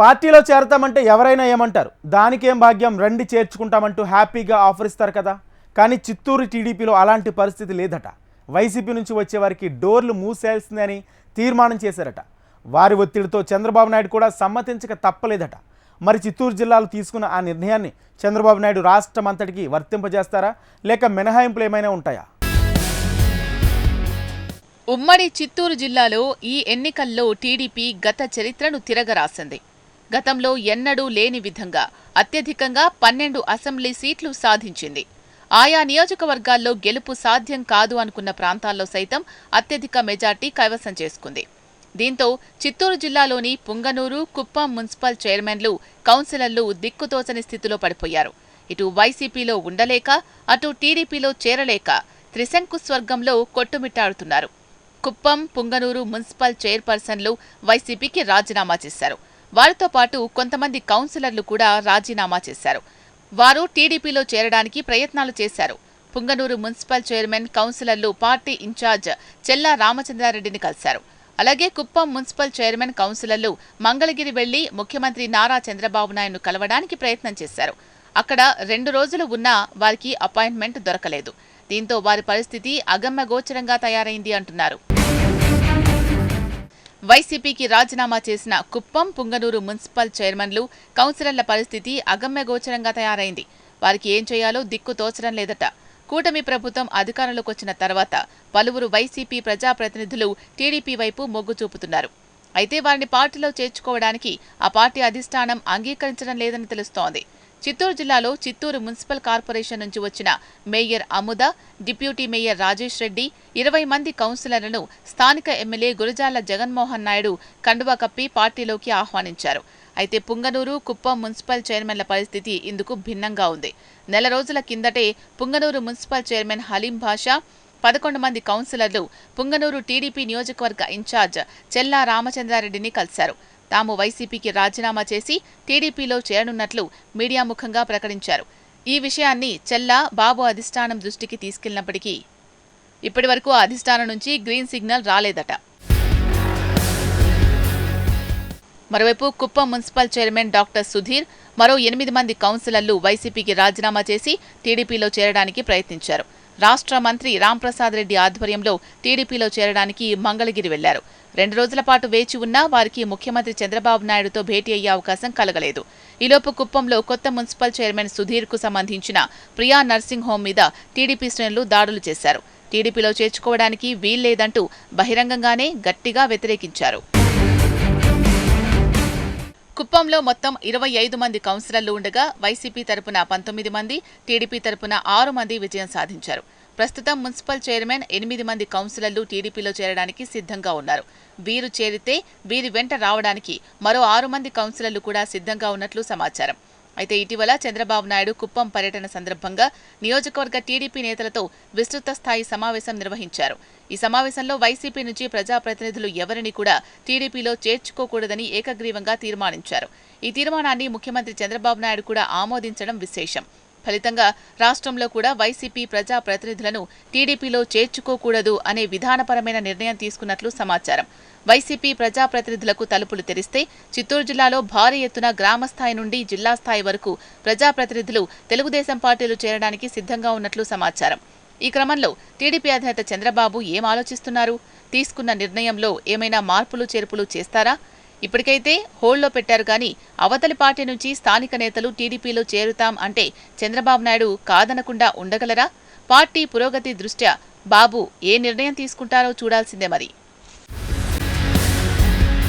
పార్టీలో చేరతామంటే ఎవరైనా ఏమంటారు, దానికేం భాగ్యం రండి చేర్చుకుంటామంటూ హ్యాపీగా ఆఫర్ ఇస్తారు కదా. కానీ చిత్తూరు టీడీపీలో అలాంటి పరిస్థితి లేదట. వైసీపీ నుంచి వచ్చేవారికి డోర్లు మూసేయాల్సిందని తీర్మానం చేశారట. వారి ఒత్తిడితో చంద్రబాబు నాయుడు కూడా సమ్మతించక తప్పలేదట. మరి చిత్తూరు జిల్లాలో తీసుకున్న ఆ నిర్ణయాన్ని చంద్రబాబు నాయుడు రాష్ట్రం అంతటికి వర్తింపజేస్తారా, లేక మినహాయింపులు ఏమైనా ఉంటాయా? ఉమ్మడి చిత్తూరు జిల్లాలో ఈ ఎన్నికల్లో టీడీపీ గత చరిత్రను తిరగరాసింది. గతంలో ఎన్నడూ లేని విధంగా అత్యధికంగా 12 అసెంబ్లీ సీట్లు సాధించింది. ఆయా నియోజకవర్గాల్లో గెలుపు సాధ్యం కాదు అనుకున్న ప్రాంతాల్లో సైతం అత్యధిక మెజార్టీ కైవసం చేసుకుంది. దీంతో చిత్తూరు జిల్లాలోని పుంగనూరు, కుప్పం మున్సిపల్ చైర్మన్లు, కౌన్సిలర్లు దిక్కుతోచని స్థితిలో పడిపోయారు. ఇటు వైసీపీలో ఉండలేక, అటు టీడీపీలో చేరలేక త్రిశంకు స్వర్గంలో కొట్టుమిట్టాడుతున్నారు. కుప్పం, పుంగనూరు మున్సిపల్ చైర్పర్సన్లు వైసీపీకి రాజీనామా చేశారు. వారితో పాటు కొంతమంది కౌన్సిలర్లు కూడా రాజీనామా చేశారు. వారు టీడీపీలో చేరడానికి ప్రయత్నాలు చేశారు. పుంగనూరు మున్సిపల్ చైర్మన్, కౌన్సిలర్లు పార్టీ ఇన్ఛార్జ్ చెల్లా రామచంద్రారెడ్డిని కలిశారు. అలాగే కుప్పం మున్సిపల్ చైర్మన్, కౌన్సిలర్లు మంగళగిరి వెళ్లి ముఖ్యమంత్రి నారా చంద్రబాబు నాయుడును కలవడానికి ప్రయత్నం చేశారు. అక్కడ 2 రోజులు ఉన్నా వారికి అపాయింట్మెంట్ దొరకలేదు. దీంతో వారి పరిస్థితి అగమ్యగోచరంగా తయారైంది అంటున్నారు. వైసీపీకి రాజీనామా చేసిన కుప్పం, పుంగనూరు మున్సిపల్ చైర్మన్లు, కౌన్సిలర్ల పరిస్థితి అగమ్యగోచరంగా తయారైంది. వారికి ఏం చేయాలో దిక్కు తోచడం లేదట. కూటమి ప్రభుత్వం అధికారంలోకి వచ్చిన తర్వాత పలువురు వైసీపీ ప్రజాప్రతినిధులు టీడీపీ వైపు మొగ్గు చూపుతున్నారు. అయితే వారిని పార్టీలో చేర్చుకోవడానికి ఆ పార్టీ అధిష్టానం అంగీకరించడం లేదని తెలుస్తోంది. చిత్తూరు జిల్లాలో చిత్తూరు మున్సిపల్ కార్పొరేషన్ నుంచి వచ్చిన mayor Amuda, deputy mayor Rajesh Reddy, 20 మంది కౌన్సిలర్లను స్థానిక ఎమ్మెల్యే గురజాల జగన్మోహన్ నాయుడు కండువా కప్పి పార్టీలోకి ఆహ్వానించారు. అయితే పుంగనూరు, కుప్పం మున్సిపల్ చైర్మన్ల పరిస్థితి ఇందుకు భిన్నంగా ఉంది. నెల రోజుల కిందటే పుంగనూరు మున్సిపల్ చైర్మన్ హలీం భాషా, 11 మంది కౌన్సిలర్లు పుంగనూరు టీడీపీ నియోజకవర్గ ఇన్ఛార్జ్ చెల్లా రామచంద్రారెడ్డిని కలిశారు. తాము వైసీపీకి రాజీనామా చేసి టీడీపీలో చేరనున్నట్లు మీడియా ముఖంగా ప్రకటించారు. ఈ విషయాన్ని చెల్లా, బాబు అధిష్టానం దృష్టికి తీసుకెళ్లినప్పటికీ ఇప్పటివరకు ఆ అధిష్టానం నుంచి గ్రీన్ సిగ్నల్ రాలేదట. మరోవైపు Kuppam municipal chairman doctor Sudheer, మరో 8 మంది కౌన్సిలర్లు వైసీపీకి రాజీనామా చేసి టీడీపీలో చేరడానికి ప్రయత్నించారు. రాష్ట్ర మంత్రి రాంప్రసాద్ రెడ్డి ఆధ్వర్యంలో టీడీపీలో చేరడానికి మంగళగిరి వెళ్లారు. 2 రోజుల పాటు వేచి ఉన్నా వారికి ముఖ్యమంత్రి చంద్రబాబు నాయుడుతో భేటీ అయ్యే అవకాశం కలగలేదు. ఈలోపు కుప్పంలో కొత్త మున్సిపల్ చైర్మన్ సుధీర్కు సంబంధించిన ప్రియా నర్సింగ్ హోం మీద టీడీపీ శ్రేణులు దాడులు చేశారు. టీడీపీలో చేర్చుకోవడానికి వీల్లేదంటూ బహిరంగంగానే గట్టిగా వ్యతిరేకించారు. కుప్పంలో మొత్తం 25 మంది కౌన్సిలర్లు ఉండగా వైసీపీ తరపున 19 మంది, టీడీపీ తరపున 6 మంది విజయం సాధించారు. ప్రస్తుతం మున్సిపల్ చైర్మన్, 8 మంది కౌన్సిలర్లు టీడీపీలో చేరడానికి సిద్ధంగా ఉన్నారు. వీరు చేరితే వీరి వెంట రావడానికి మరో 6 మంది కౌన్సిలర్లు కూడా సిద్ధంగా ఉన్నట్లు సమాచారం. అయితే ఇటీవల చంద్రబాబు నాయుడు కుప్పం పర్యటన సందర్భంగా నియోజకవర్గ టీడీపీ నేతలతో విస్తృత స్థాయి సమావేశం నిర్వహించారు. ఈ సమావేశంలో వైసీపీ నుంచి ప్రజాప్రతినిధులు ఎవరిని కూడా టీడీపీలో చేర్చుకోకూడదని ఏకగ్రీవంగా తీర్మానించారు. ఈ తీర్మానాన్ని ముఖ్యమంత్రి చంద్రబాబు నాయుడు కూడా ఆమోదించడం విశేషం. ఫలితంగా రాష్ట్రంలో కూడా వైసీపీ ప్రజాప్రతినిధులను టీడీపీలో చేర్చుకోకూడదు అనే విధానపరమైన నిర్ణయం తీసుకున్నట్లు సమాచారం. వైసీపీ ప్రజాప్రతినిధులకు తలుపులు తెరిస్తే చిత్తూరు జిల్లాలో భారీ ఎత్తున గ్రామస్థాయి నుండి జిల్లా స్థాయి వరకు ప్రజాప్రతినిధులు తెలుగుదేశం పార్టీలు చేరడానికి సిద్ధంగా ఉన్నట్లు సమాచారం. ఈ క్రమంలో టీడీపీ అధినేత చంద్రబాబు ఏం ఆలోచిస్తున్నారు? తీసుకున్న నిర్ణయంలో ఏమైనా మార్పులు చేర్పులు చేస్తారా? ఇప్పటికైతే హోల్డ్లో పెట్టారు కానీ అవతలి పార్టీ నుంచి స్థానిక నేతలు టీడీపీలో చేరుతాం అంటే చంద్రబాబు నాయుడు కాదనకుండా ఉండగలరా? పార్టీ పురోగతి దృష్ట్యా బాబు ఏ నిర్ణయం తీసుకుంటారో చూడాల్సిందే మరి.